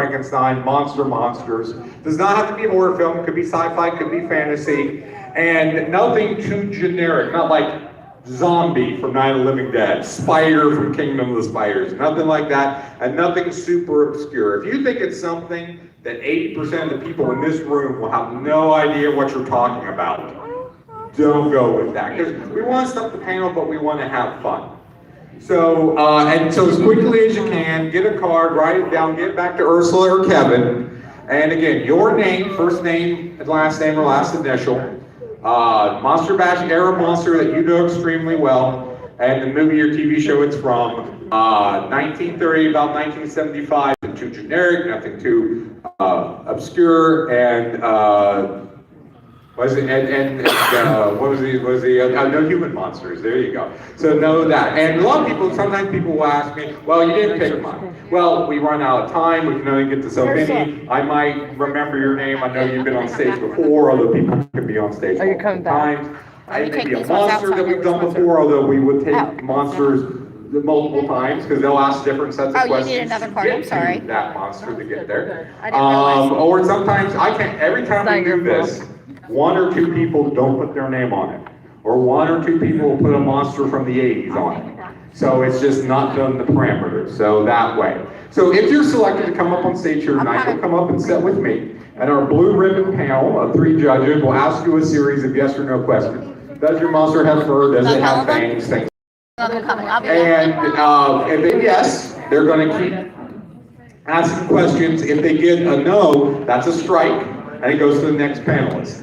Frankenstein, monsters. Does not have to be a horror film, could be sci-fi, could be fantasy, and nothing too generic, not like Zombie from Night of the Living Dead, Spider from Kingdom of the Spiders, nothing like that, and nothing super obscure. If you think it's something that 80% of the people in this room will have no idea what you're talking about, don't go with that, because we want to stop the panel, but we want to have fun. So, and so as quickly as you can, get a card, write it down, get it back to Ursula or Kevin, and again, your name, first name, last name, or last initial, Monster Bash era monster that you know extremely well, and the movie or TV show it's from, 1930, about 1975, nothing too generic, nothing too obscure, and what was the No Human Monsters, there you go. So know that. And a lot of people, sometimes people will ask me, well, you didn't pick mine. Well, we run out of time, we can only get to so many. I might remember your name, I know you've been on stage before, although people can be on stage multiple times. I may be a monster that we've done before, although we would take monsters multiple times, because they'll ask different sets of questions. You need another card, I'm sorry. That monster to get there. Or sometimes, every time we do this, one or two people don't put their name on it. Or one or two people will put a monster from the 80s on it. So it's just not done the parameters, so that way. So if you're selected to come up on stage here tonight, you'll come up and sit with me. And our blue ribbon panel of 3 judges will ask you a series of yes or no questions. Does your monster have fur? Does it have fangs? Things. And if they yes, they're going to keep asking questions. If they get a no, that's a strike, and it goes to the next panelist.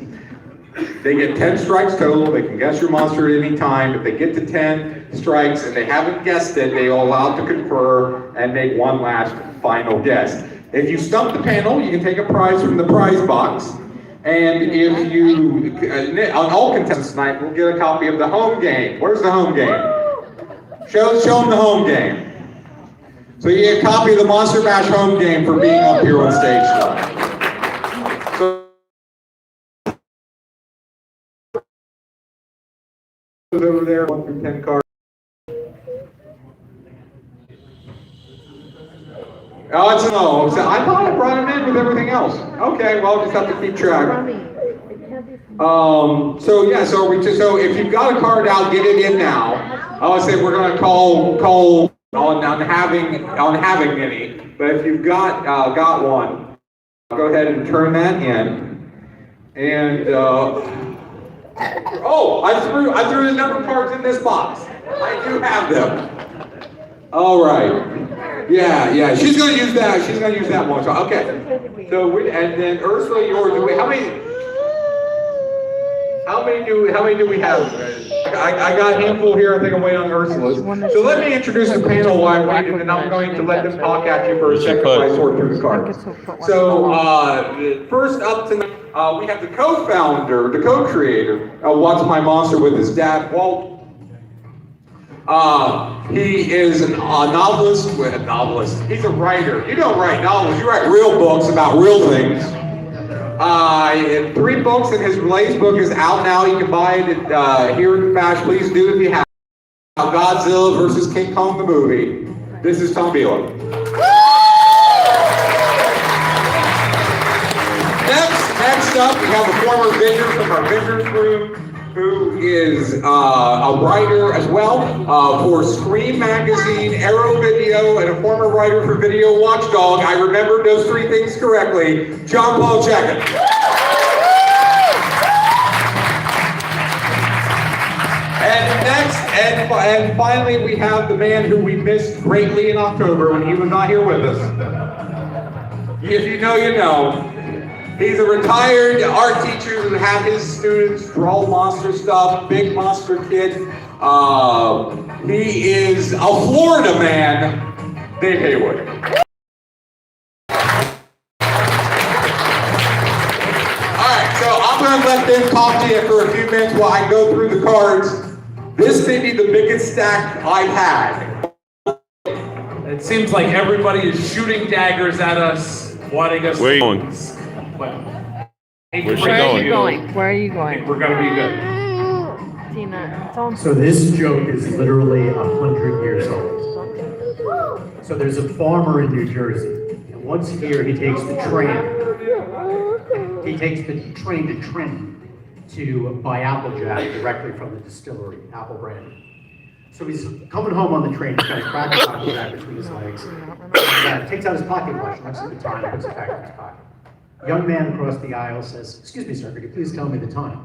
They get 10 strikes total. They can guess your monster at any time. If they get to 10 strikes and they haven't guessed it, they are allowed to confer and make one last final guess. If you stump the panel, you can take a prize from the prize box. And if you, on all contestants tonight, we'll get a copy of the home game. Where's the home game? Show them the home game. So you get a copy of the Monster Bash home game for being up here on stage tonight. So over there, 1 through 10 cards. Oh, it's no. I thought I brought him in with everything else. Okay, well, just have to keep track. So if you've got a card out, get it in now. I would say we're going to call on having any. But if you've got one, go ahead and turn that in. And I threw the number of cards in this box. I do have them. All right. Yeah. She's going to use that. She's going to use that one. So, okay. So and then Ursula, yours. How many do we have? I got a handful here. I think I'm waiting on Ursula's. So let me introduce the panel while I wait, and then I'm going to let them talk at you for a second while I sort through the cards. So first up tonight, we have the co-founder, the co-creator of What's My Monster with his dad, Walt. He is a novelist. He's a writer. You don't write novels, you write real books about real things. 3 books, and his latest book is out now. You can buy it at, here in the Bash. Please do if you have. Godzilla versus King Kong the movie. This is Tom Bila. Next up, we have a former vendor from our vendors room, who is a writer as well for Scream Magazine, Arrow Video, and a former writer for Video Watchdog. I remembered those 3 things correctly. John Paul Checkett. And finally, we have the man who we missed greatly in October when he was not here with us. If you know, you know. He's a retired art teacher who had his students draw monster stuff, big monster kid. He is a Florida man, Dave Haywood. Alright, so I'm going to let them talk to you for a few minutes while I go through the cards. This may be the biggest stack I've had. It seems like everybody is shooting daggers at us, wanting us. Where are you going? Where's she going? Where are you going? I think we're going to be good. Tina, So this joke is literally 100 years old. So there's a farmer in New Jersey, Once a year, he takes the train. He takes the train to Trenton to buy Applejack directly from the distillery, apple brandy. So he's coming home on the train, he's got a crack of Applejack between his legs. Takes out his pocket watch, looks at the time, puts it back in his pocket. A young man across the aisle says, "Excuse me, sir, could you please tell me the time?"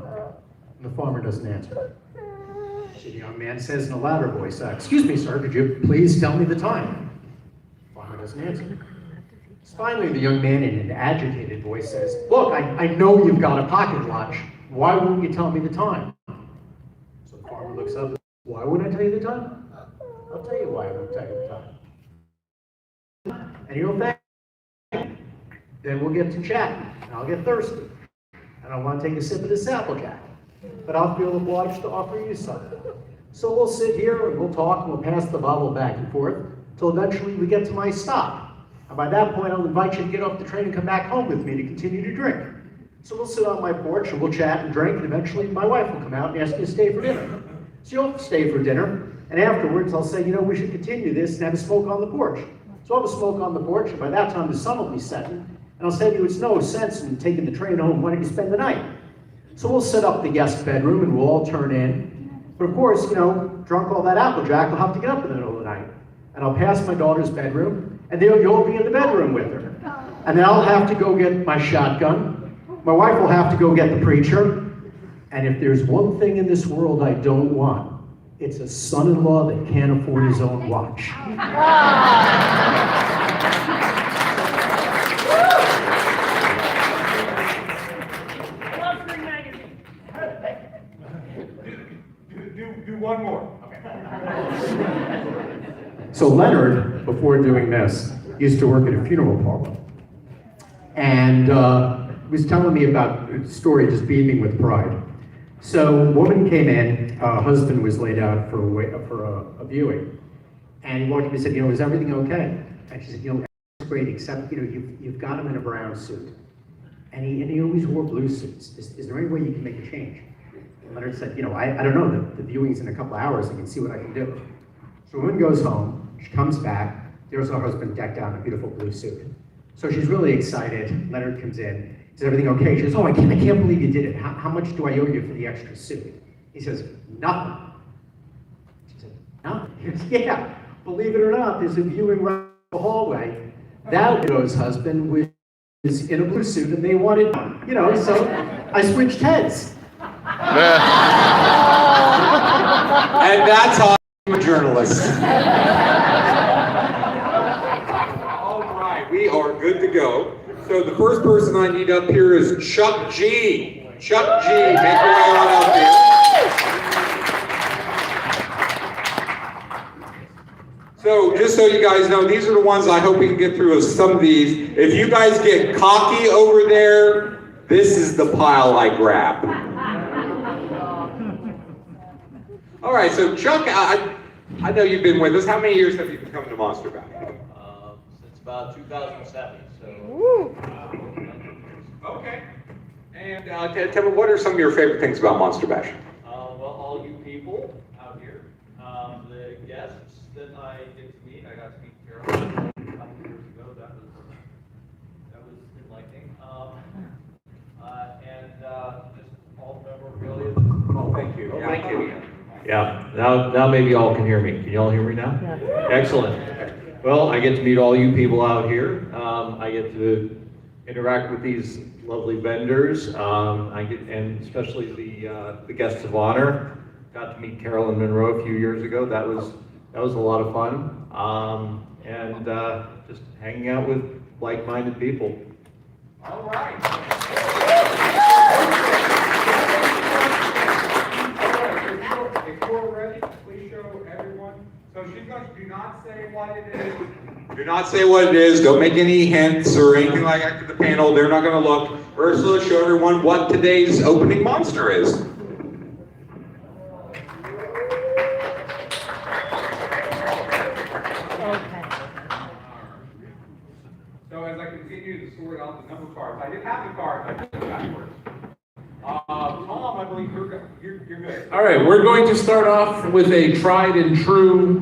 And the farmer doesn't answer. So the young man says in a louder voice, "Excuse me, sir, could you please tell me the time?" The farmer doesn't answer. Finally, the young man in an agitated voice says, "Look, I know you've got a pocket watch. Why won't you tell me the time?" So the farmer looks up, "Why wouldn't I tell you the time? I'll tell you why I won't tell you the time. And you don't thank me. Then we'll get to chatting, and I'll get thirsty. And I want to take a sip of this Applejack. But I'll feel obliged to offer you something. So we'll sit here and we'll talk and we'll pass the bottle back and forth till eventually we get to my stop. And by that point, I'll invite you to get off the train and come back home with me to continue to drink. So we'll sit on my porch and we'll chat and drink, and eventually my wife will come out and ask me to stay for dinner. So you'll stay for dinner, and afterwards I'll say, we should continue this and have a smoke on the porch. So I'll have a smoke on the porch, and by that time the sun will be setting, and I'll say to you, it's no sense in taking the train home, why don't you spend the night? So we'll set up the guest bedroom and we'll all turn in. But of course, drunk all that Applejack, I'll have to get up in the middle of the night. And I'll pass my daughter's bedroom, and you'll be in the bedroom with her. And then I'll have to go get my shotgun. My wife will have to go get the preacher. And if there's one thing in this world I don't want, it's a son-in-law that can't afford his own watch. Do one more. So Leonard, before doing this, used to work at a funeral parlor. And he was telling me about a story, just beaming with pride. So a woman came in, her husband was laid out for a viewing. And he walked up and said, is everything okay? And she said, everything's great, except, you've got him in a brown suit. And he always wore blue suits. Is there any way you can make a change? And Leonard said, I don't know, the viewing's in a couple hours, I can see what I can do. So the woman goes home, she comes back, there's her husband decked out in a beautiful blue suit. So she's really excited, Leonard comes in, is everything okay? She says, I can't believe you did it. How much do I owe you for the extra suit? He says, nothing. She said, nothing? He goes, yeah, believe it or not, there's a viewing right in the hallway. That widow's husband was in a blue suit and they wanted, so I switched heads. And that's how I'm a journalist. All right, we are good to go. So the first person I need up here is Chuck G. Chuck G, make your way on up here. So just so you guys know, these are the ones I hope we can get through some of these. If you guys get cocky over there, this is the pile I grab. All right, so Chuck, I know you've been with us. How many years have you been coming to Monster Bash? Since about 2007. So. Okay. And tell me, what are some of your favorite things about Monster Bash? Well, all you people out here, the guests that I get to meet. I got to meet Carol a couple years ago. That was enlightening. And just all the memorabilia. Oh, thank you. Oh, thank you. Yeah, now maybe y'all can hear me. Can y'all hear me now? Yeah. Excellent. Well, I get to meet all you people out here. I get to interact with these lovely vendors. And especially the guests of honor. Got to meet Carolyn Monroe a few years ago. That was a lot of fun. And just hanging out with like-minded people. All right. If you're ready, please show everyone. So she's going to do not say what it is. Do not say what it is. Don't make any hints or anything like that to the panel. They're not going to look. Ursula, show everyone what today's opening monster is. So as I continue to sort out the number cards, I did have the cards, I put them backwards. Tom, I believe you're good. All right, we're going to start off with a tried and true,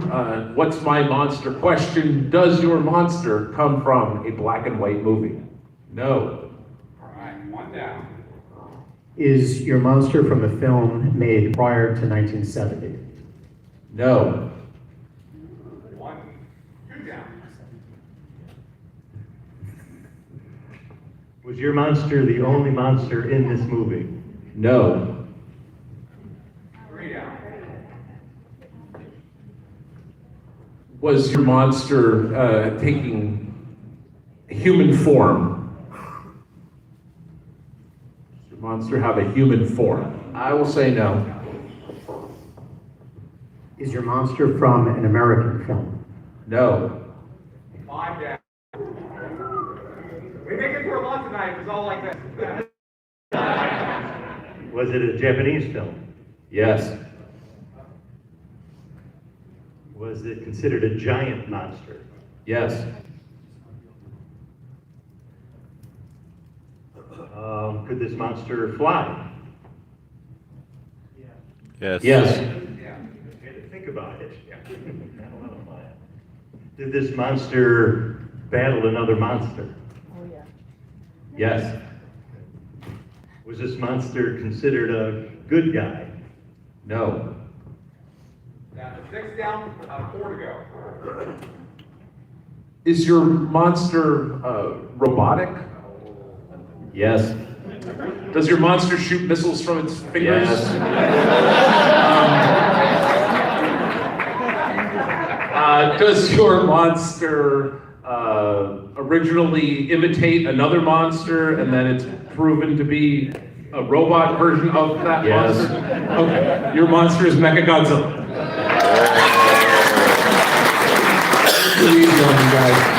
what's my monster question. Does your monster come from a black and white movie? No. All right, one down. Is your monster from a film made prior to 1970? No. Two down. Was your monster the only monster in this movie? No. Three down. Was your monster taking human form? Does your monster have a human form? I will say no. Is your monster from an American film? No. Five down. We make it for a lot tonight. It was all like that. Was it a Japanese film? Yes. Was it considered a giant monster? Yes. Could this monster fly? Yes. Yes. Okay, to think about it. Did this monster battle another monster? Yes. Was this monster considered a good guy? No. Down to 6 down, 4 to go. Is your monster robotic? Yes. Does your monster shoot missiles from its fingers? Yes. Does your monster originally imitate another monster and then it's proven to be a robot version of that Yes. monster? Okay. Your monster is Mechagodzilla. Too easy on you guys.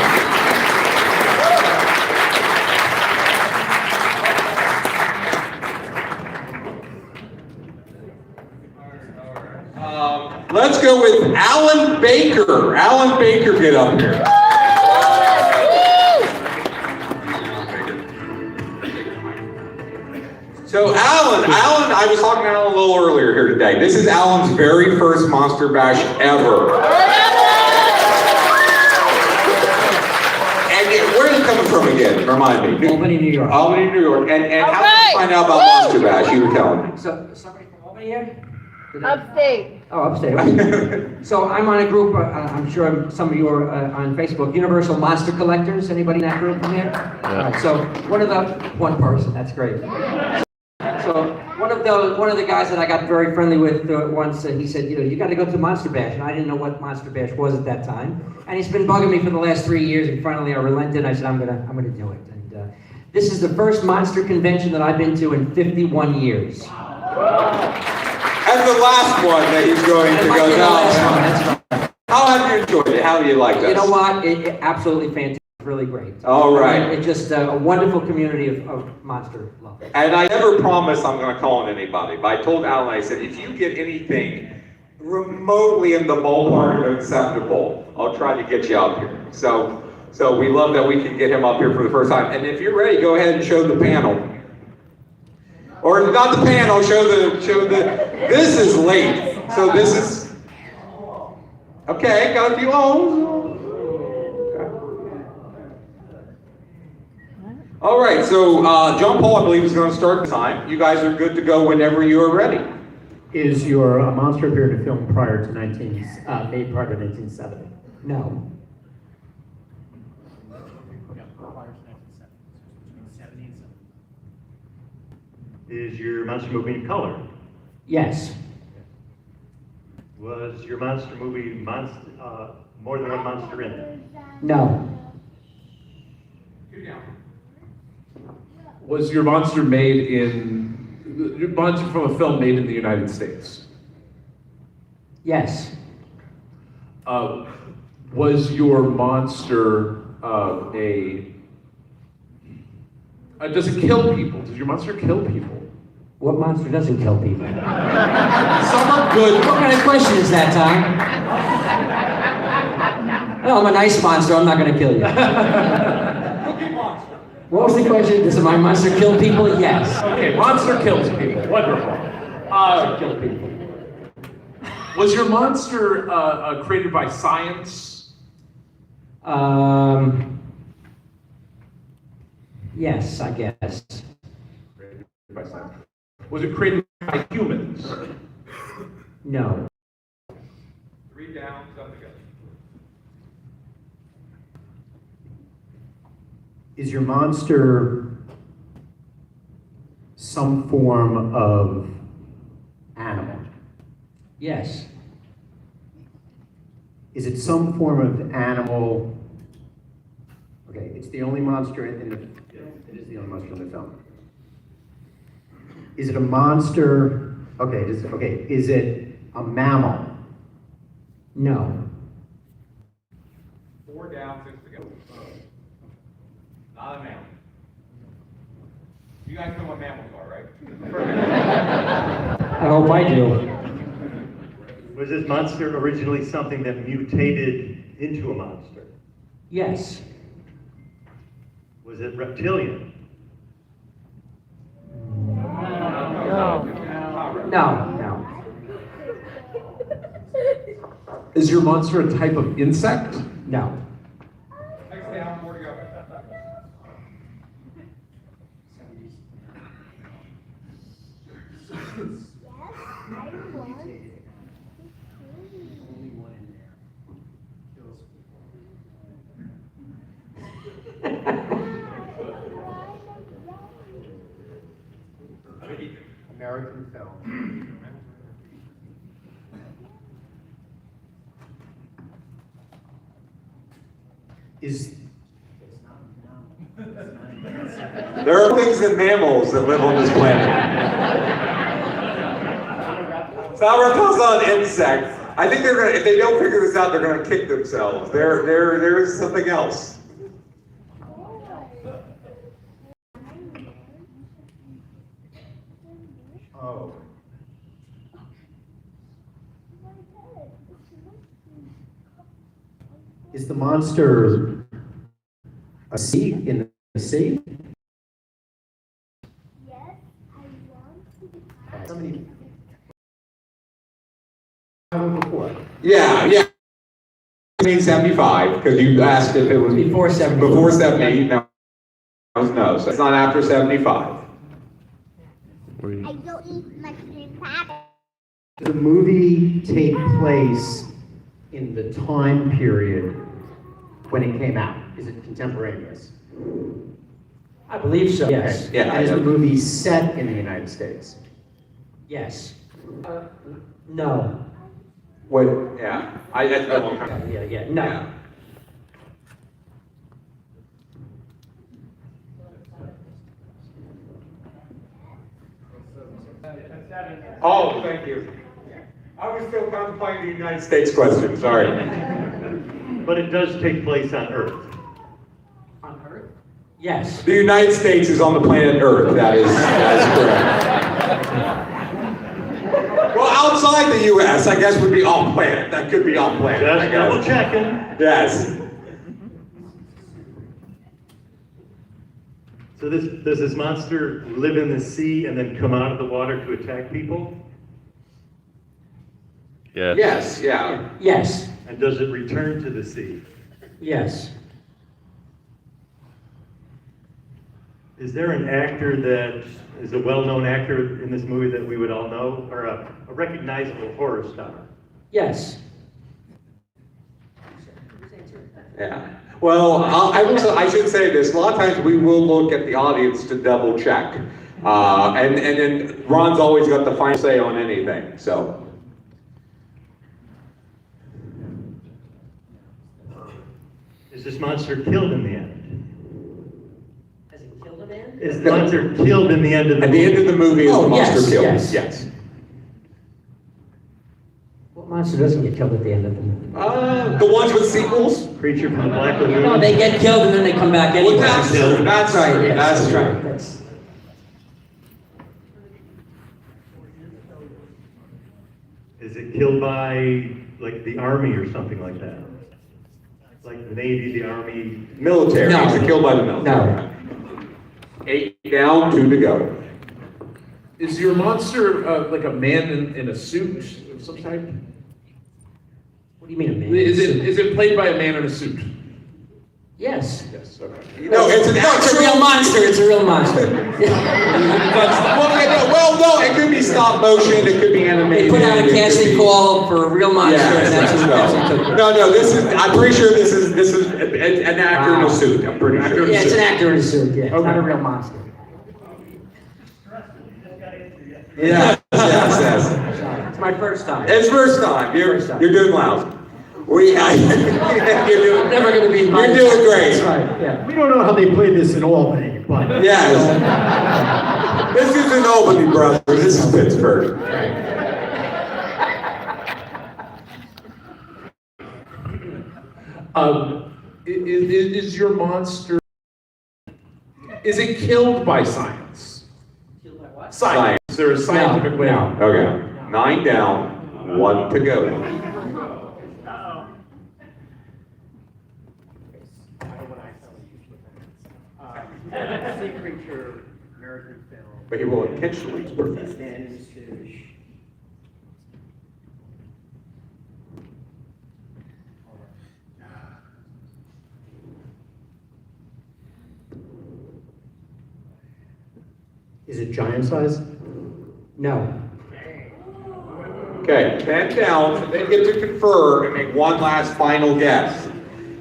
Let's go with Alan Baker. Alan Baker, get up here. So Alan, I was talking to Alan a little earlier here today. This is Alan's very first Monster Bash ever. And where are you coming from again? Remind me. Albany, New York. Albany, New York. And how did you find out about Monster Bash? You were telling me. So, somebody from Albany here? Upstate. Oh, upstate. Okay. So I'm on a group, I'm sure some of you are on Facebook, Universal Monster Collectors. Anybody in that group in here? All right, so one person, that's great. So one of the guys that I got very friendly with once, he said, you got to go to Monster Bash, and I didn't know what Monster Bash was at that time. And he's been bugging me for the last 3 years, and finally I relented. I said, I'm gonna do it. And this is the first monster convention that I've been to in 51 years. And the last one that he's going to go down. How have you enjoyed it? How do you like this? You know what? It absolutely fantastic. Really great. All right. It's just a wonderful community of monster love. And I never promised I'm going to call on anybody, but I told Alan, I said, if you get anything remotely in the ballpark of acceptable, I'll try to get you up here. So we love that we can get him up here for the first time. And if you're ready, go ahead and show the panel. Or if not the panel, show the, this is late. So this is, okay, got a few O's. All right, so John Paul, I believe, is going to start the time. You guys are good to go whenever you are ready. Is your monster appeared in a film prior to made prior to 1970? No. Is your monster movie in color? Yes. Was your monster movie more than one monster in it? No. Was your monster from a film made in the United States? Yes. Was your monster does it kill people? Does your monster kill people? What monster doesn't kill people? Some are good. What kind of question is that, Tom? No, I'm a nice monster. I'm not going to kill you. Cookie Monster. What was the question? Does my monster kill people? Yes. Okay, monster kills people. Wonderful. Kill people. Was your monster created by science? Yes, I guess. Created by science. Was it created by humans? No. 3 down, 7 to go. Is your monster some form of animal? Yes. Is it some form of animal? Okay, it's the only monster in the, it is the only monster in the film. Is it a monster? Okay, is it a mammal? No. 4 down, 6 to go. Not a mammal. You guys know what mammals are, right? I hope I do. Was this monster originally something that mutated into a monster? Yes. Was it reptilian? No. Is your monster a type of insect? No. 6 down, 4 to go. American film. Is There are things in mammals that live on this planet. Sourpough's not an insect. I think they're gonna, if they don't figure this out, they're gonna kick themselves. There's something else. oh. Is the monster a sea in the sea? Somebody. Before. Yeah. 1975, because you asked if it was Before 70. Before 70, no. No, so it's not after 75. I don't eat much crab. Did the movie take place in the time period when it came out? Is it contemporaneous? I believe so. Yes. Yeah, And is the movie set in the United States? Yes. No. What? Yeah. That's been a long time. Yeah. No. Yeah. Oh, thank you. I was still contemplating the United States question, sorry. But it does take place on Earth. On Earth? Yes. The United States is on the planet Earth, that is correct. Well, outside the US, I guess would be on planet, that could be on planet. I Just guess. double checking. Yes. So does this monster live in the sea and then come out of the water to attack people? Yes, yeah. Yes. And does it return to the sea? Yes. Is there an actor that is a well-known actor in this movie that we would all know, or a recognizable horror star? Yes. Yeah. Well, I should say this. A lot of times we will look at the audience to double check. And then Ron's always got the final say on anything, so. Is this monster killed in the end? Has he killed a man? Is the monster killed in the end of the At movie? the end of the movie is Oh, the monster yes, killed. yes. Yes. What monster doesn't get killed at the end of the movie? The ones with sequels? Creature from the Black Lagoon? No, they get killed and then they come back anyway. Well, that's true. That's right. Yes, That's true. right. That's, Is it killed by, like, the army or something like that? Like the Navy, the Army? Military. No. He's killed by the military. No. 8 down, 2 to go. Is your monster like a man in a suit of some type? What do you mean, a man? Is it played by a man in a suit? Yes. Yes, okay. No, it's It's a real monster, it's a real monster. well, no, it could be stop motion, it could be They animated. put out a it could casting be- call for a real monster, and that's what they took. No, this is, I'm pretty sure this is an actor in Wow. a suit, I'm pretty sure. Yeah, it's an actor in a suit, yeah, it's not a real monster. Yes. It's my first time. It's first time, you're First time. doing loud. You're doing, Never gonna be you're doing great. That's right, yeah. We don't know how they played this in Albany, but. Yes. This is in Albany, brother, this is Pittsburgh. Is your monster, is it killed by science? Killed by what? Science. Is there a scientific way? No. Okay, 9 down, 1 to go. Sea creature, American film. But he will intentionally perfect. Stand in stitch. Is it giant size? No. Okay, 10 down, they get to confer and make one last final guess.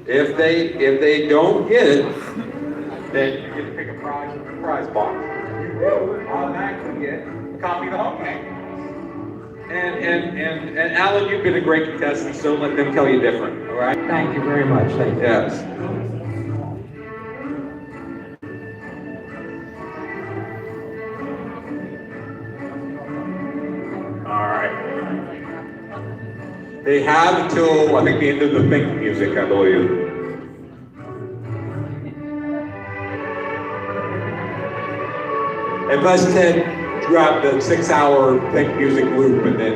If they don't get it, then you get to pick a prize from the prize box. You will automatically get a copy of the home game. And Alan, you've been a great contestant, so don't let them tell you different, all right? Thank you very much, thank you. Yes. All right. They have until, I think, the end of the Think music, I believe. Unless Ted dropped the 6-hour Think music loop and then.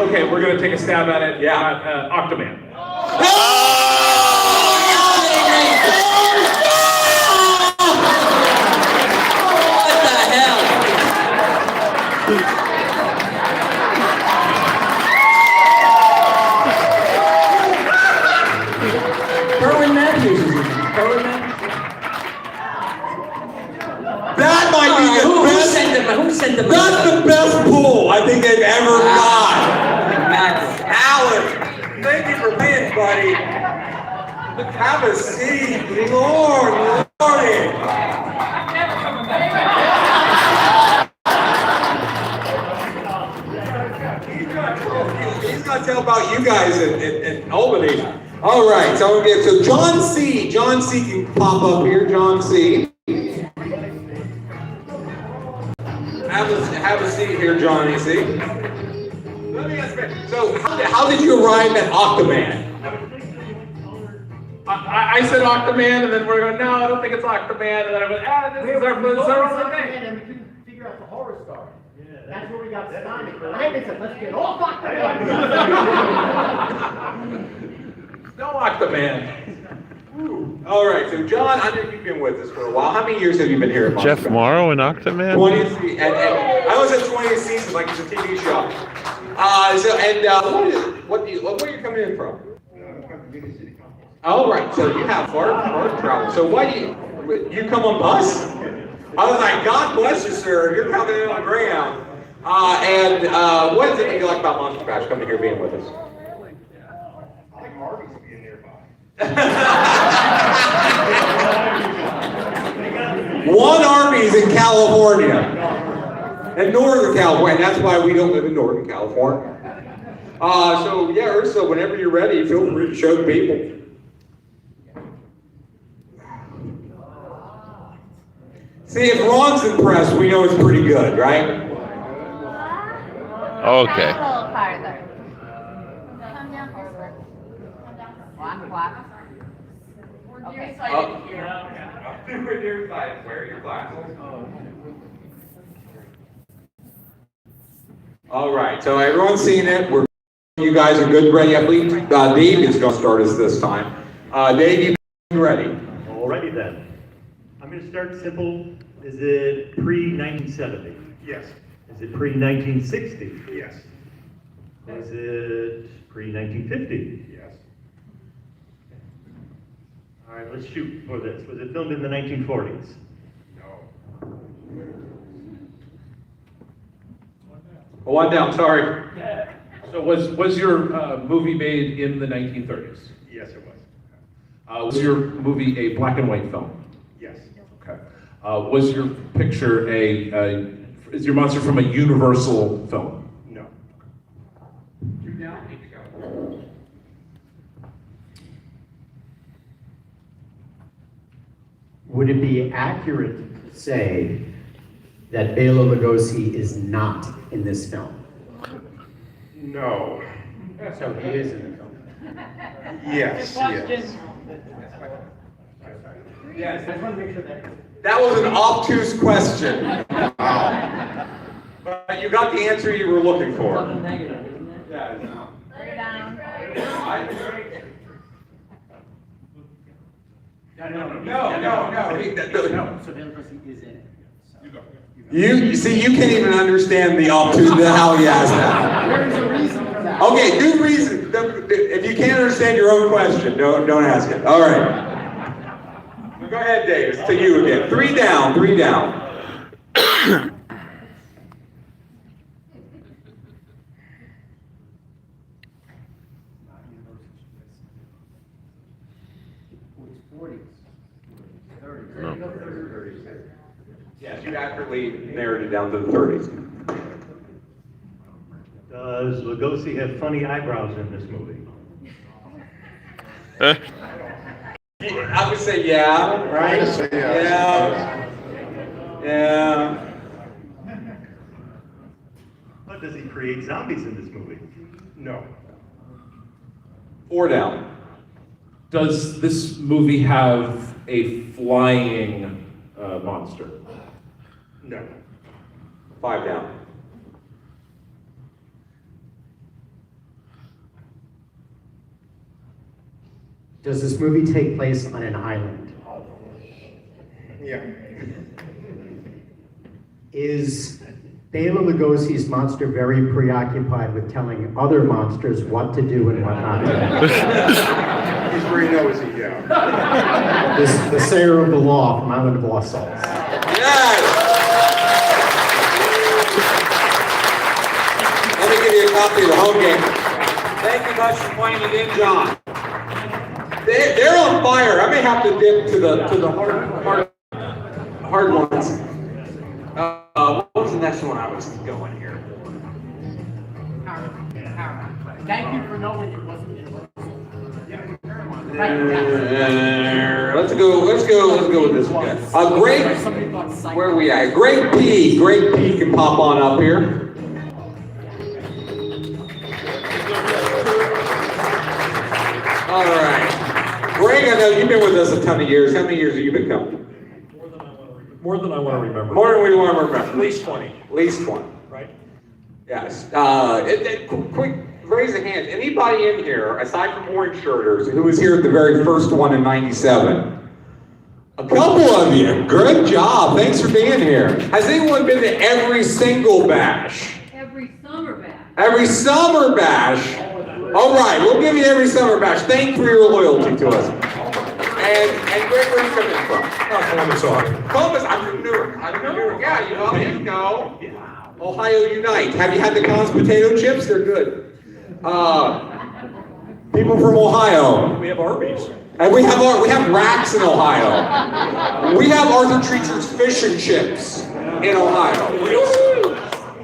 Okay, we're gonna take a stab at it. Yeah. Octoman. What the hell? Kerwin Matthews is in it. Kerwin Matthews. That might be the Who best. sent them? That's the best pull I think they've ever got. Matthews. Alan, thank you for playing, buddy. Have a seat, Lord, Lordy. He's gonna tell about you guys in Albany. All right, so I'm gonna get so John C. John C. can pop up here. John C. Have a seat here, Johnny C. Let me ask you, so how did you arrive at Octoman? I said Octoman, and then we're going, no, I don't think it's Octoman, and then I went, this is our thing. And we couldn't figure out the horror story. That's where we got stymied. And I said, let's get all fucked up. No Octoman. All right, so John, I know you've been with us for a while. How many years have you been here at Jeff Monster? Morrow and Octoman? 20th, and I was at 20th season, like it's a TV show. Where are you coming in from? Oh, right, so you have far travel. So why do you come on bus? I was like, God bless you, sir, you're coming in on Greyhound. What is it that you like about Monster Bash, coming here being with us? I like Arby's being nearby. One Arby's in California. In Northern California, that's why we don't live in Northern California. So yeah, Ursula, whenever you're ready, feel free to show the people. See, if Ron's impressed, we know it's pretty good, right? Okay. A little farther. Come down this way. Come down. Walk. Okay. We're near side. Wear your glasses. All right, so everyone's seen it. You guys are good, ready athletes. Dave is going to start us this time. Dave, you ready? Alrighty then. I'm gonna start simple. Is it pre-1970? Yes. Is it pre-1960? Yes. Is it pre-1950? Yes. All right, let's shoot for this. Was it filmed in the 1940s? No. One down, sorry. So was your movie made in the 1930s? Yes, it was. Was your movie a black and white film? Yes. Okay. Was your picture is your monster from a Universal film? No. Would it be accurate to say that Bela Lugosi is not in this film? No. So he is in the film. Yes, yes. Yes, I just want to make sure that. That was an obtuse question. But you got the answer you were looking for. Negative, isn't it? Yeah, no. Three down. No, so Bela Lugosi is in it. You see, you can't even understand the obtuse, how he asked that. There's a reason for that. Okay, good reason. If you can't understand your own question, don't ask it. All right. Go ahead, Dave. It's to you again. Three down, three down. Yes, you accurately narrowed it down to the 30s. Does Lugosi have funny eyebrows in this movie? I would say yeah, right? Yeah. Yeah. But does he create zombies in this movie? No. Four down. Does this movie have a flying monster? No. Five down. Does this movie take place on an island? Yeah. Is Bela Lugosi's monster very preoccupied with telling other monsters what to do and what not to do? He's very nosy, yeah. The sayer of the law from Island of Lost Souls. Yes! Let me give you a copy of the home game. Thank you much for playing it in, John. They're on fire. I may have to dip to the hard ones. What was the next one I was going here? Thank you for knowing it wasn't Universal. Let's go with this one. Where are we at? Great P can pop on up here. All right. Greg, I know you've been with us a ton of years. How many years have you been coming? More than I want to remember. More than we want to remember. At least 20. At least 20. Right? Yes. Quick, raise a hand. Anybody in here, aside from orange shirters, who was here at the very first one in '97? A couple of you. Good job. Thanks for being here. Has anyone been to every single bash? Every summer bash. Every summer bash? All right, we'll give you every summer bash. Thank you for your loyalty to us. And Greg, where are you coming from? Columbus, Ohio. Columbus, I'm from Newark. Yeah, you know. Ohio Unite. Have you had the Conn's potato chips? They're good. People from Ohio. We have Arby's. And we have racks in Ohio. We have Arthur Treacher's fish and chips in Ohio.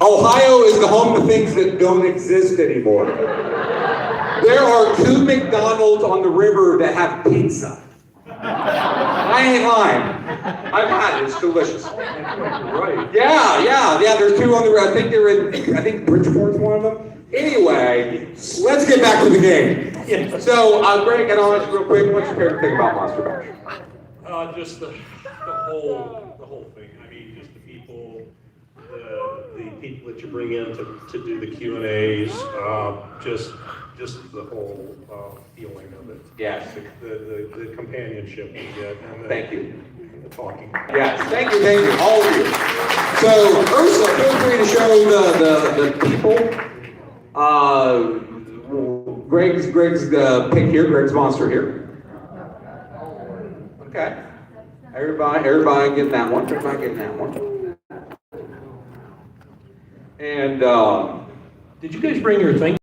Ohio is the home to things that don't exist anymore. There are 2 McDonald's on the river that have pizza. I ain't lying. I've had it. It's delicious. Right. Yeah. There's 2 on the river. I think Bridgeport's one of them. Anyway, let's get back to the game. So, Greg, can I ask you real quick, what's your favorite thing about Monster Bash? Just the whole thing. I mean, just the people, the people that you bring in to do the Q&As, just the whole feeling of it. Yes. The companionship you get. And Thank you. talking. Yes, thank you, all of you. So, Ursula, feel free to show the people. Greg's pick here, Greg's monster here. Okay. Everybody getting that one. Everybody getting that one. And Did you guys bring your thing?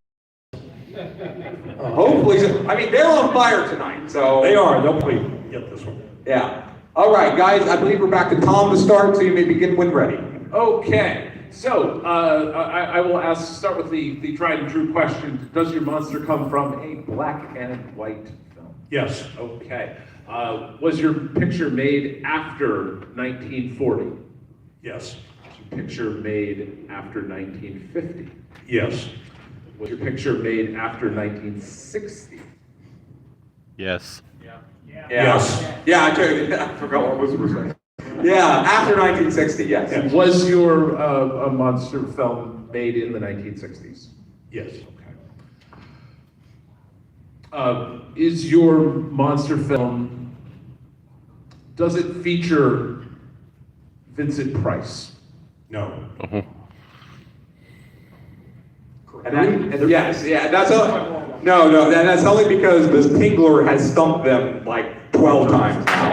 hopefully, I mean, they're on fire tonight, so. They are, they'll probably get this one. Yeah. All right, guys, I believe we're back to Tom to start, so you may begin when ready. Okay, so I will start with the tried and true question. Does your monster come from a black and white film? Yes. Okay. Was your picture made after 1940? Yes. Was your picture made after 1950? Yes. Was your picture made after 1960? Yes. Yes. Yeah, I told you, I forgot what was saying. Yeah, after 1960, yes. And was your a monster film made in the 1960s? Yes. Okay. Is your monster film, does it feature Vincent Price? No. Yes, that's that's only because this Tingler has stumped them like 12 times now.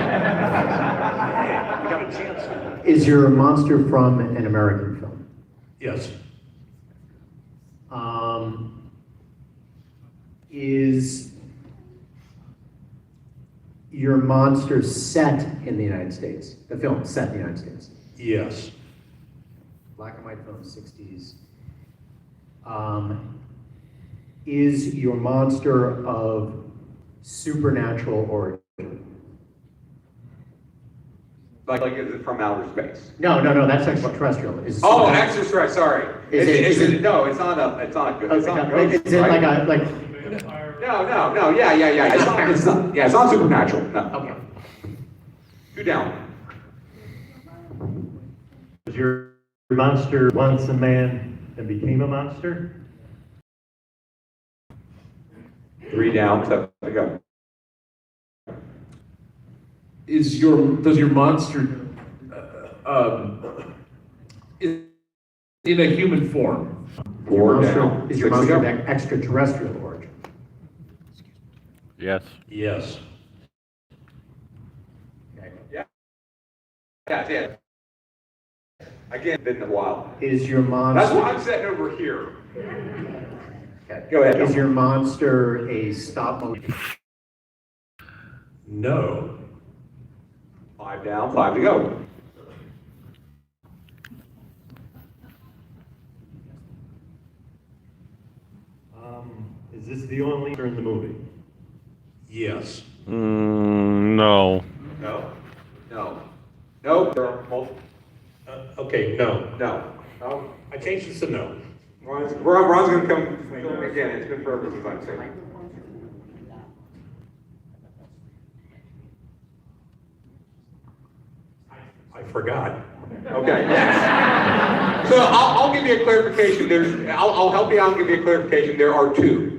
We got a chance. Is your monster from an American film? Yes. Is your monster set in the United States? The film set in the United States? Yes. Black and white film, 60s. Is your monster of supernatural origin? Like is it from outer space? No, that's extraterrestrial. Is it Oh, supernatural? extraterrestrial, sorry. Is it- No, it's not a good, it's not a ghost, Is it right? like No, yeah. It's not supernatural, no. okay. 2 down. Was your monster once a man and became a monster? 3 down, 7 to go. Does your monster in a human form? 4 down. Is your 6 to monster go. of extraterrestrial origin? Yes. Yes. Okay. Yeah. Again, been a while. Is your monster? That's why I'm sitting over here. Okay. Go ahead. Is your monster a stop motion? No. 5 down, 5 to go. Is this the only monster in the movie? Yes. No. No. Nope. There are multiple. Okay, no. No. I changed this to no. Ron's gonna come again. It's been forever since I've seen it. I forgot. Okay. Yes. So I'll give you a clarification. I'll help you out and give you a clarification. There are 2.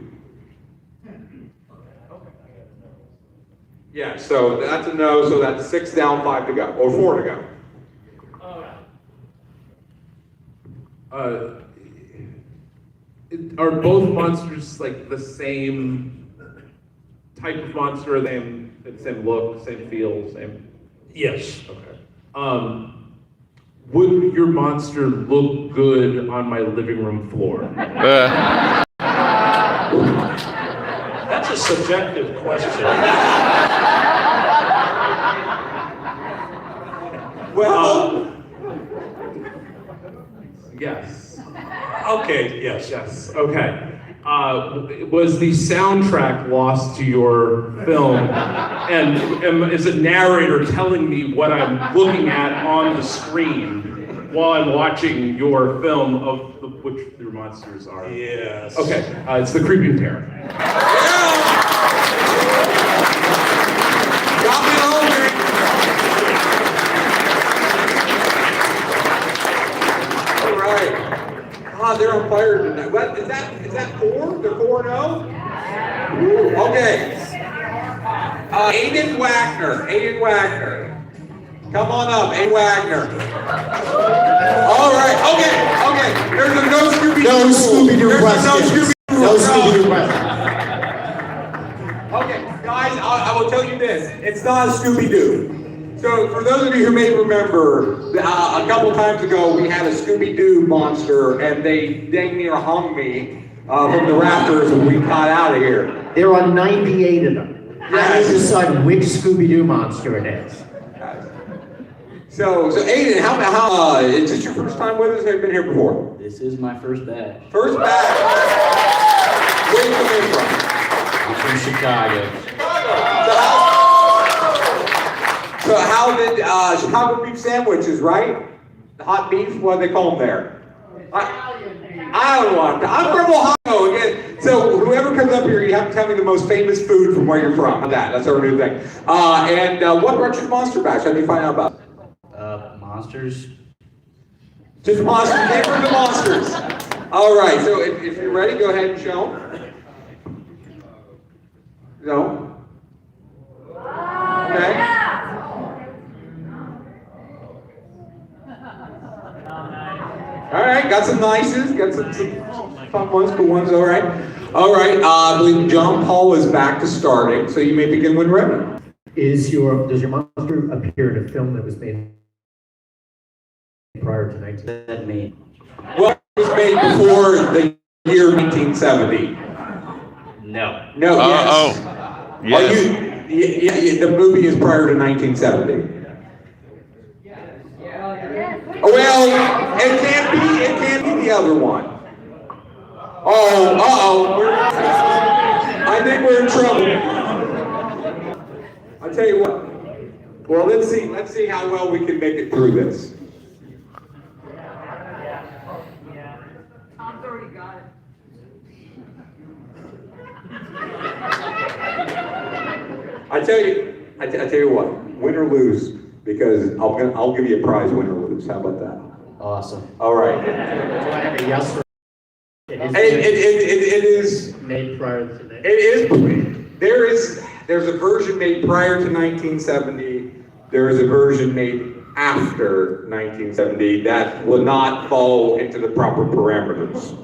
Yeah. So that's a no. So that's 6 down, 5 to go, or 4 to go. Are both monsters like the same type of monster? The same look, same feel, same? Yes. Okay. Would your monster look good on my living room floor? That's a subjective question. Well. Yes. Okay, yes. Yes. Okay. Was the soundtrack lost to your film? And is a narrator telling me what I'm looking at on the screen while I'm watching your film of which your monsters are? Yes. Okay. It's the Creeping Terror. Got me hungry. All right. They're on fire tonight. What is that? Is that 4? They're 4-0? Okay. Aiden Wagner. Come on up, A. Wagner. All right, okay. There's a no Scooby-Doo. No Scooby-Doo There's questions. a no Scooby-Doo. No Scooby-Doo questions. Okay, guys, I will tell you this. It's not a Scooby-Doo. So for those of you who may remember, a couple times ago we had a Scooby-Doo monster and they dang near hung me from the rafters when we got out of here. There are 98 of them. How do Yes. you decide which Scooby-Doo monster it is? So Aiden, how is this your first time with us? Have you been here before? This is my first batch. First batch. Where you come in from? I'm from Chicago. So how did Chicago beef sandwiches, right? The hot beef, what do they call them there? I don't want to. I'm from Ohio again. So whoever comes up here, you have to tell me the most famous food from where you're from. That's our new thing. And what brought you to Monster Bash? How did you find out about it? Monsters. Just monsters. Name for the monsters. All right. So if you're ready, go ahead and show them. No. Okay. All right, got some nices, got some fun ones, cool ones, all right. All right, I believe John Paul is back to starting, so you may begin when ready. Does your monster appear in a film that was made prior to 19? That me. Well, it was made before the year 1970. No. No, yes. Yes. The movie is prior to 1970. Well, it can't be the other one. I think we're in trouble. I'll tell you what. Well, let's see how well we can make it through this. Tom's already got it. I tell you what, win or lose, because I'll give you a prize, win or lose. How about that? Awesome. All right. Do I have a yes or? It is made prior to that. There's a version made prior to 1970. There is a version made after 1970 that will not fall into the proper parameters.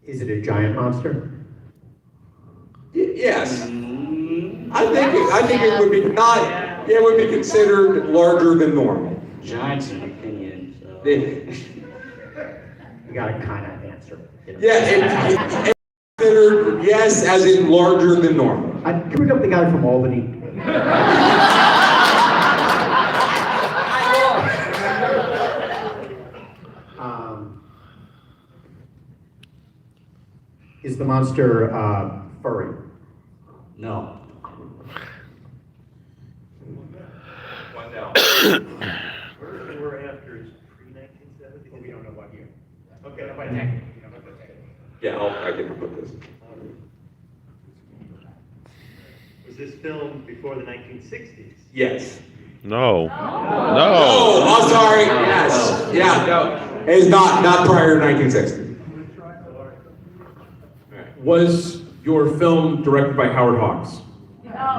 Is it a giant monster? Yes. I think it would be not. It would be considered larger than normal. Giant's an opinion. So. You got to kind of answer. Yeah, it's considered yes, as in larger than normal. Can we up the guy from Albany? Is the monster furry? No. One down. We're after is pre-1970? We don't know what year. Okay, how about Yeah, I can put this. Was this film before the 1960s? Yes. No. Oh, No. I'm sorry. Yes. Yeah. No. It's not prior to 1960. Was your film directed by Howard Hawks?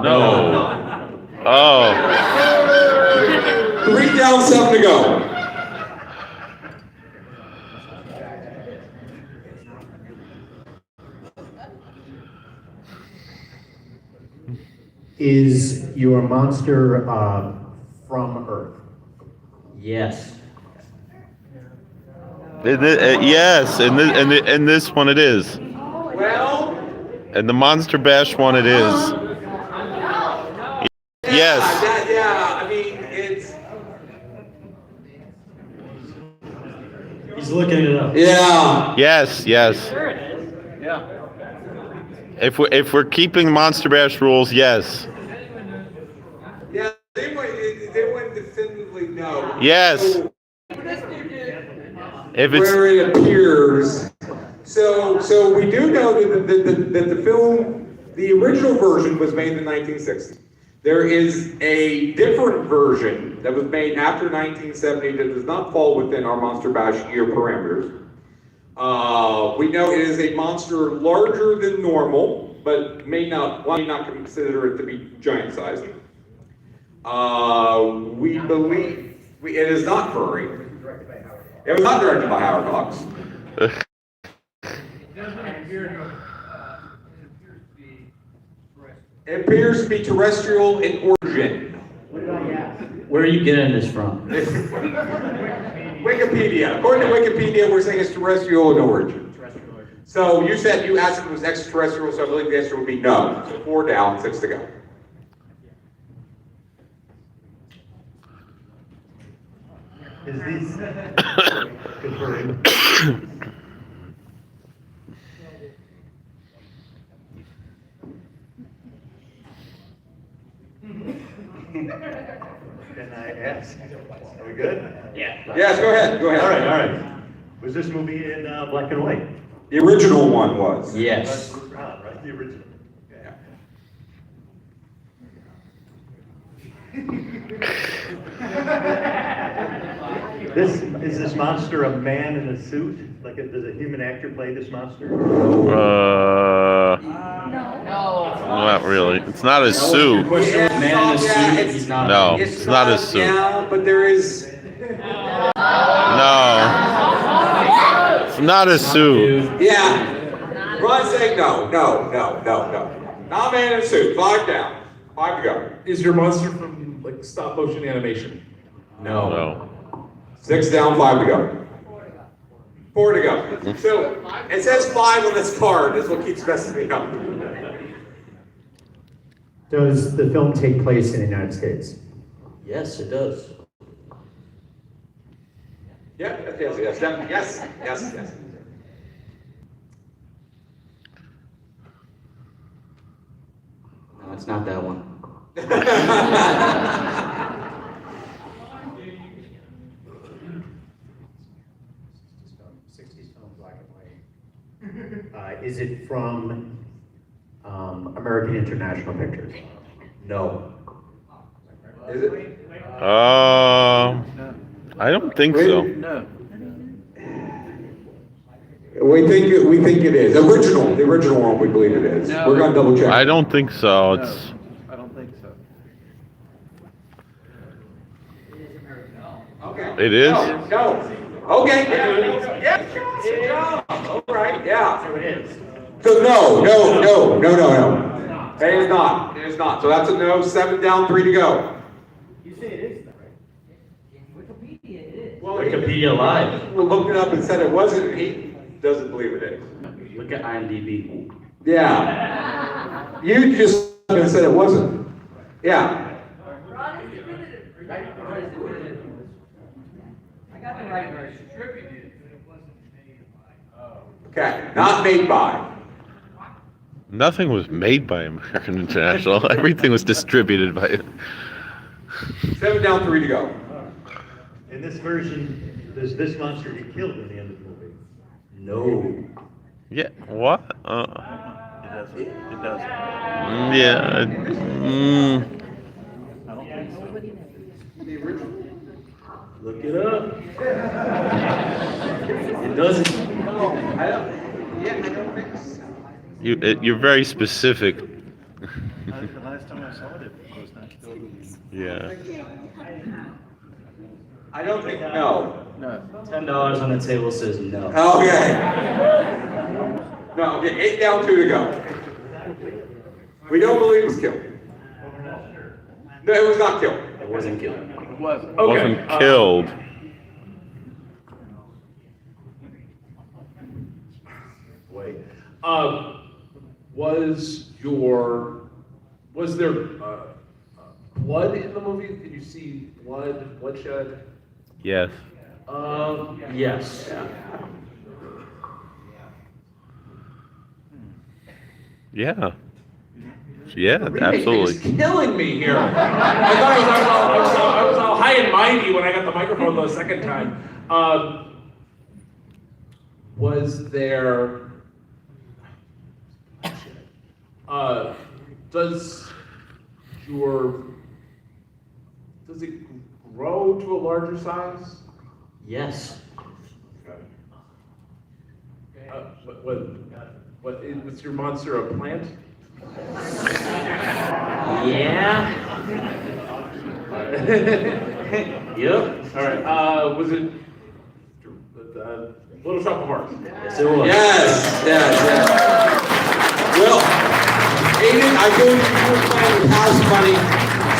No. Oh. 3 down, 7 to go. Is your monster from Earth? Yes. Yes, in this one it is. Well. And the Monster Bash one it is. Yes. Yeah, I mean, it's. He's looking it up. Yeah. Yes. There it is. Yeah. If we're keeping Monster Bash rules, yes. Yeah, they wouldn't definitively know. Yes. If it's Where it appears. So we do know that the film, the original version was made in the 1960s. There is a different version that was made after 1970 that does not fall within our Monster Bash year parameters. We know it is a monster larger than normal. but may not consider it to be giant sized. We believe it is not furry. It was not directed by Howard Hawks. It appears to be terrestrial in origin. Where are you getting this from? Wikipedia. According to Wikipedia, we're saying it's terrestrial in origin. So you said you asked if it was extraterrestrial, so I believe the answer would be no. So 4 down, 6 to go. Is these confirmed? Can I ask? Are we good? Yeah. Yes, go ahead. Go ahead. All right. Was this movie in black and white? The original one was. Yes. Right, the original. Yeah. Is this monster a man in a suit? Like, does a human actor play this monster? Not really. It's not a suit. Man in a suit, he's not. No, it's not a suit. Yeah, but there is. No. It's not a suit. Yeah. Ron's saying no. Not a man in a suit. 5 down. 5 to go. Is your monster from like stop motion animation? No. 6 down, 5 to go. 4 to go. So it says 5 on this card. That's what keeps messing me up. Does the film take place in the United States? Yes, it does. Yes. No, it's not that one. Is it from American International Pictures? No. Is it? I don't think so. We think it is. The original one we believe it is. We're gonna double check. I don't think so. It's. I don't think so. Okay. It is? No. Okay. Yeah. All right. Yeah. So it is. So no. It is not. It is not. So that's a no. 7 down, 3 to go. You say it is, right? Well, Wikipedia Live. we looked it up and said it wasn't. He doesn't believe it is. Look at IMDb. Yeah. You just said it wasn't. Yeah. Okay. Not made by. Nothing was made by American International. Everything was distributed by it. 7 down, 3 to go. In this version, does this monster get killed in the end of the movie? No. Yeah. What? It doesn't. It doesn't. Yeah. I don't think so. Look it up. It doesn't. I don't think so. You're very specific. The last time I saw it, it was not killed. Yeah. I don't think no. No. $10 on the table says no. Okay. No, okay, 8 down, 2 to go. We don't believe it was killed. No, it was not killed. It wasn't killed. Okay. Wasn't killed. Wait. Was there blood in the movie? Did you see bloodshed? Yes. Yes. Yeah. Yeah, absolutely. It's killing me here. I thought I was all high and mighty when I got the microphone the second time. Was there? Does it grow to a larger size? Yes. Was your monster a plant? Yeah. Yep. All right, was it Little Shop of Horrors? Yes, it was. Yes. Well, Aiden, I told you were playing with house money,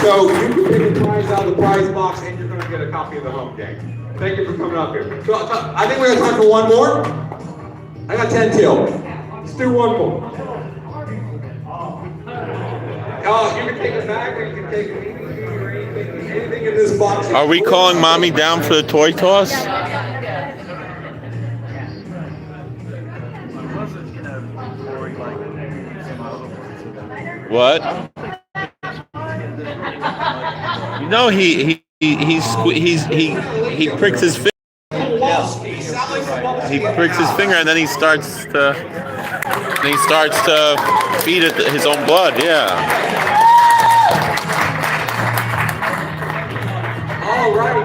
so you can pick a prize out of the prize box and you're going to get a copy of the home game. Thank you for coming up here. So I think we have time for one more. I got 10 till. Let's do one more. You can take it back or you can take anything in this box. Are we calling mommy down for the toy toss? What? No, he pricks his finger. He pricks his finger and then he starts to feed it his own blood. Yeah. All right,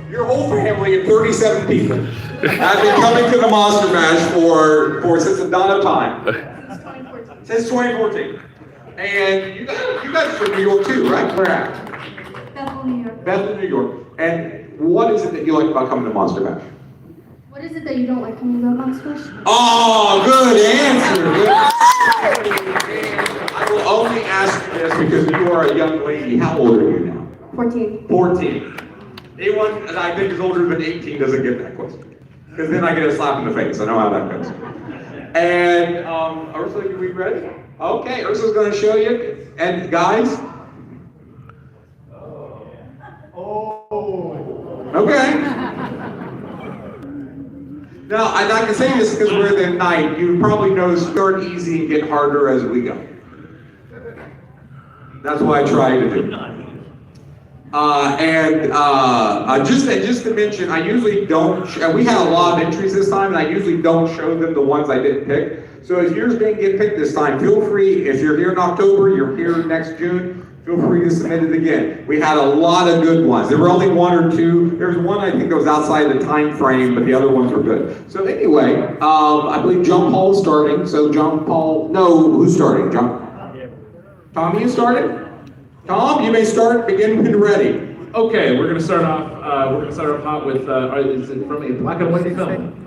your whole family of 37 people have been coming to the Monster Mash for since the dawn of time. Since 2014. And you guys are from New York too, right? Where at? Bethel, New York. Bethel, New York. And what is it that you like about coming to Monster Mash? What is it that you don't like coming to the Monster Mash? Oh, good answer. I will only ask you this because you are a young lady. How old are you now? 14. 14. Anyone that I think is older than 18 doesn't get that question. Because then I get a slap in the face. I know how that goes. And Ursula, are we ready? Okay, Ursula's going to show you. And guys? Okay. Now, and I can say this because we're the night. You probably know start easy and get harder as we go. That's what I try to do. Just to mention, I usually don't, we had a lot of entries this time, and I usually don't show them the ones I didn't pick. So as yours didn't get picked this time, feel free, if you're here in October, you're here next June, feel free to submit it again. We had a lot of good ones. There were only one or two. There's one I think that was outside the time frame, but the other ones were good. So anyway, I believe John Paul's starting. So John Paul, no, who's starting? John? Tom, you started? Tom, you may start, begin when you're ready. Okay, we're gonna start off hot with, is it from a black and white film?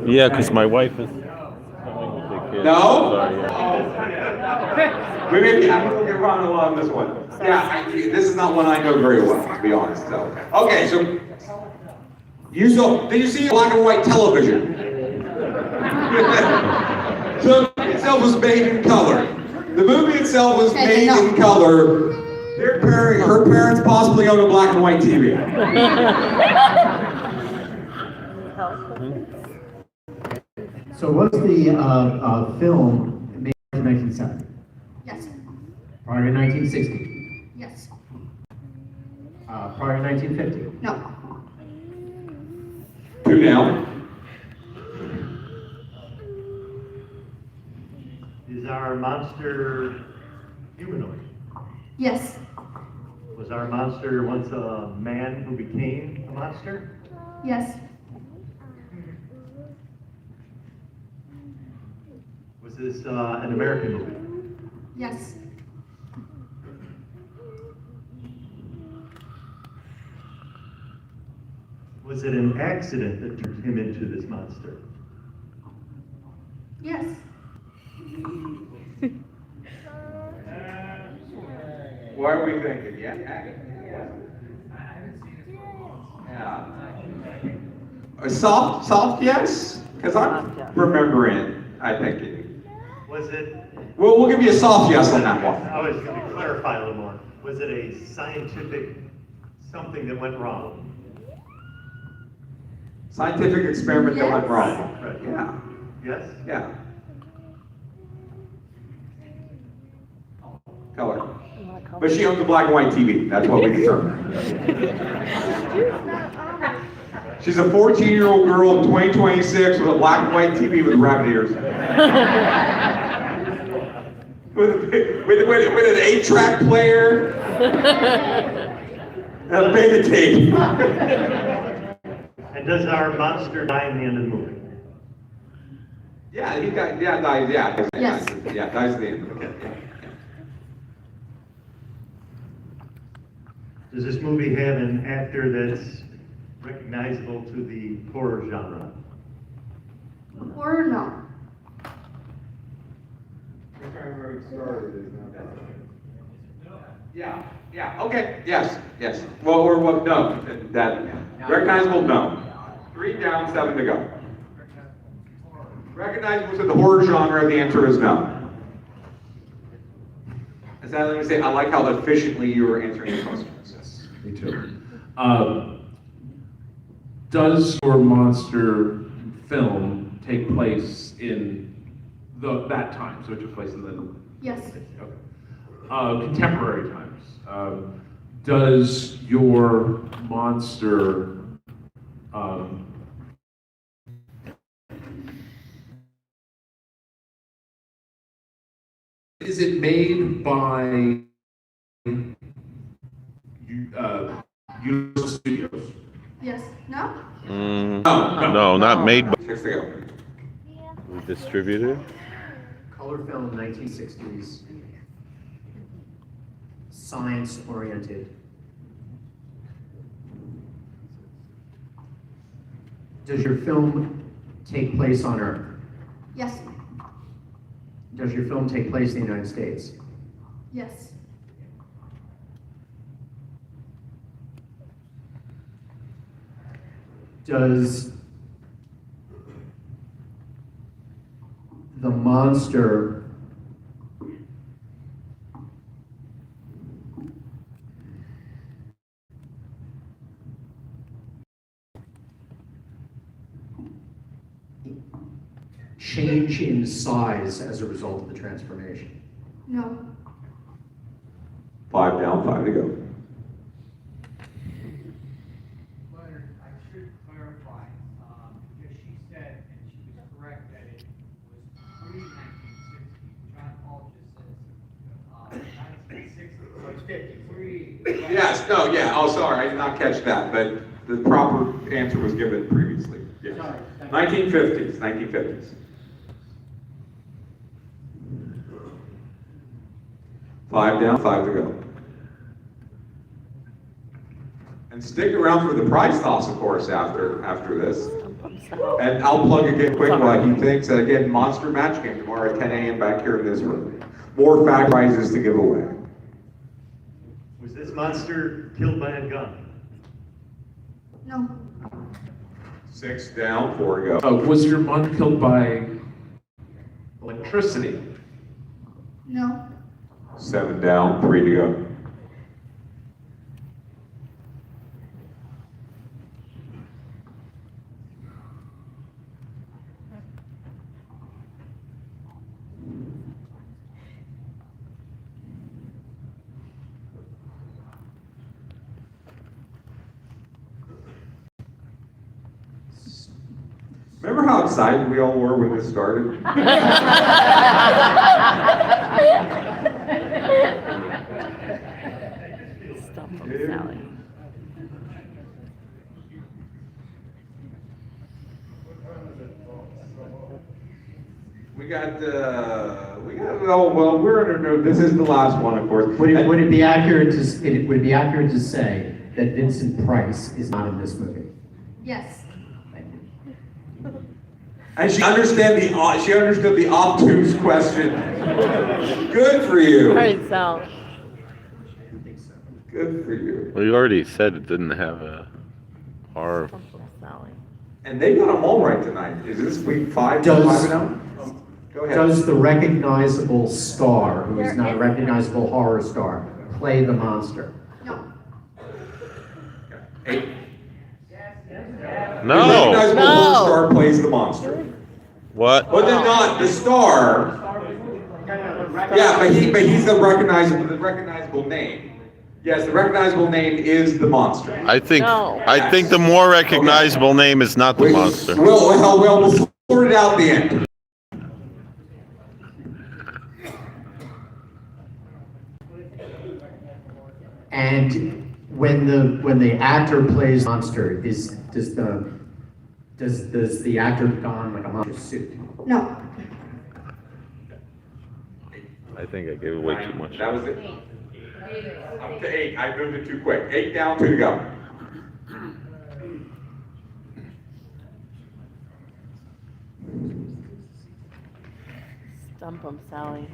Yeah, because my wife is coming with the kids. No? Sorry, yeah. We may be having to get Ron on this one. Yeah, this is not one I know very well, to be honest. So, okay, so did you see black and white television? So the movie itself was made in color. The movie itself was made in color. Her parents possibly own a black and white TV. So was the film made in 1970? Yes. Prior to 1960? Yes. Prior to 1950? No. 2 now. Is our monster humanoid? Yes. Was our monster once a man who became a monster? Yes. Was this an American movie? Yes. Was it an accident that turned him into this monster? Yes. What are we thinking? Yeah. A soft yes? Because I'm remembering, I think. Was it, Well, we'll give you a soft yes on that one. I was going to clarify a little more. Was it a scientific something that went wrong? Scientific experiment that went wrong. Right. Yeah. Yes? Yeah. Color. But she owns a black and white TV. That's what we determined. She's a 14-year-old girl in 2026 with a black and white TV with rabbit ears. with an 8-track player. And a beta tape. And does our monster die in the end of the movie? Yeah, he died, yeah, dies, yeah. Yes. Yeah, dies at the end, okay, yeah. Does this movie have an actor that's recognizable to the horror genre? Or no? Yeah, okay, yes, yes. Well, or what, no, that, recognizable, no. 3 down, 7 to go. Recognizable to the horror genre, the answer is no. Is that, let me say, I like how efficiently you were answering the questions. Me too. Does your monster film take place in that time? So it took place in the Yes. okay. Contemporary times. Does your monster is it made by Universal Studios? Yes. No? No, not made by. 6 to go. Distributed? Color film, 1960s. Science-oriented. Does your film take place on Earth? Yes. Does your film take place in the United States? Yes. Does the monster change in size as a result of the transformation? No. 5 down, 5 to go. Leonard, I should clarify, because she said, and she was correct, that it was pre-1960. John Paul just says, 1960, so it's 53. Yes, no, yeah, oh, sorry, I did not catch that, but the proper answer was given previously. Yes. Sorry. 1950s, 1950s. 5 down, 5 to go. And stick around for the prize toss, of course, after this. And I'll plug again quick while he thinks, again, Monster Match Game tomorrow at 10 a.m. back here in this room. More fact prizes to give away. Was this monster killed by a gun? No. 6 down, 4 to go. Was your monster killed by electricity? No. 7 down, 3 to go. Remember how excited we all were when this started? Stop them, Sally. Oh, well, we're under, this is the last one, of course. Would it be accurate to say that Vincent Price is not in this movie? Yes. Thank you. And she understood the obtuse question. Good for you. All right, Sal. Good for you. Well, you already said it didn't have a horror. Stop them, Sally. And they got them all right tonight. Is this week 5? Does- 5 now? Go ahead. Does the recognizable star, who is not a recognizable horror star, play the monster? No. 8. No. The recognizable No. horror star plays the monster. What? But then not the star. Yeah, but he's the recognizable name. Yes, the recognizable name is the monster. I think No. I think the more recognizable name is not the monster. We'll sort it out at the end. And when the actor plays monster, does the actor don like a monster suit? No. I think I gave away too much. That was it. Up to 8. I moved it too quick. 8 down, 2 to go. Stump him, Sally.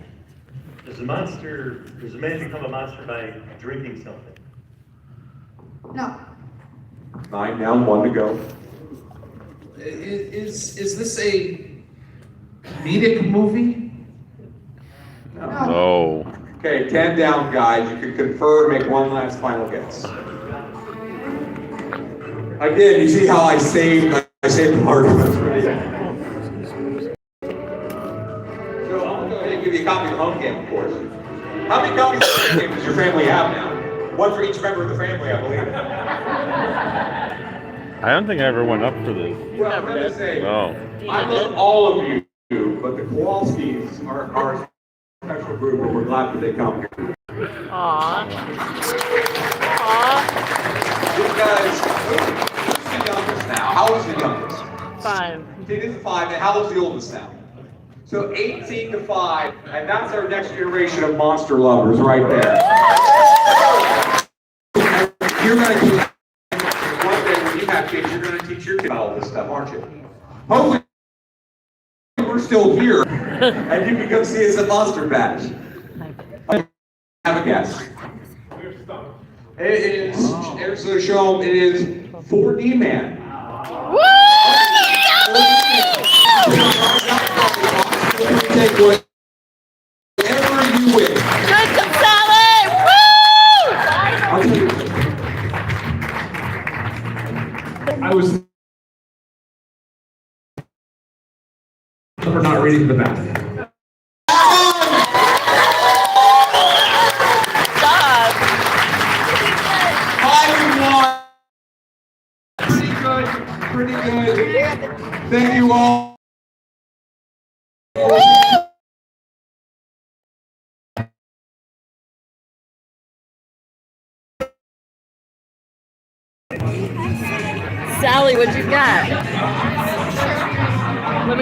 Does a man become a monster by drinking something? No. 9 down, 1 to go. Is this a comedic movie? No. Okay, 10 down, guys. You can confer, make one last final guess. Again, you see how I saved part of it for the end. So I'm gonna go ahead and give you a copy of the home game, of course. How many copies of the home game does your family have now? One for each member of the family, I believe. I don't think I ever went up for this. Well, I'm gonna say, No. I love all of you, but the Kowalskis are a special group, and we're glad that they come here. Aww. You guys, who's the youngest now? How old's the youngest? 5. See, this is 5, and how old's the oldest now? So 18 to 5, and that's our next generation of monster lovers right there. You're gonna teach, one day when you have kids, you're gonna teach your kids about all this stuff, aren't you? Hopefully, we're still here, and you can come see us at Monster Bash. Have a guess. It is, there's the show, it is 4D Man. Take whatever you wish. Good to Sally! Woo! I'll tell you. I was for not reading the back. God. 5 and 1. Pretty good. Thank you all. Sally, what'd you get? Let me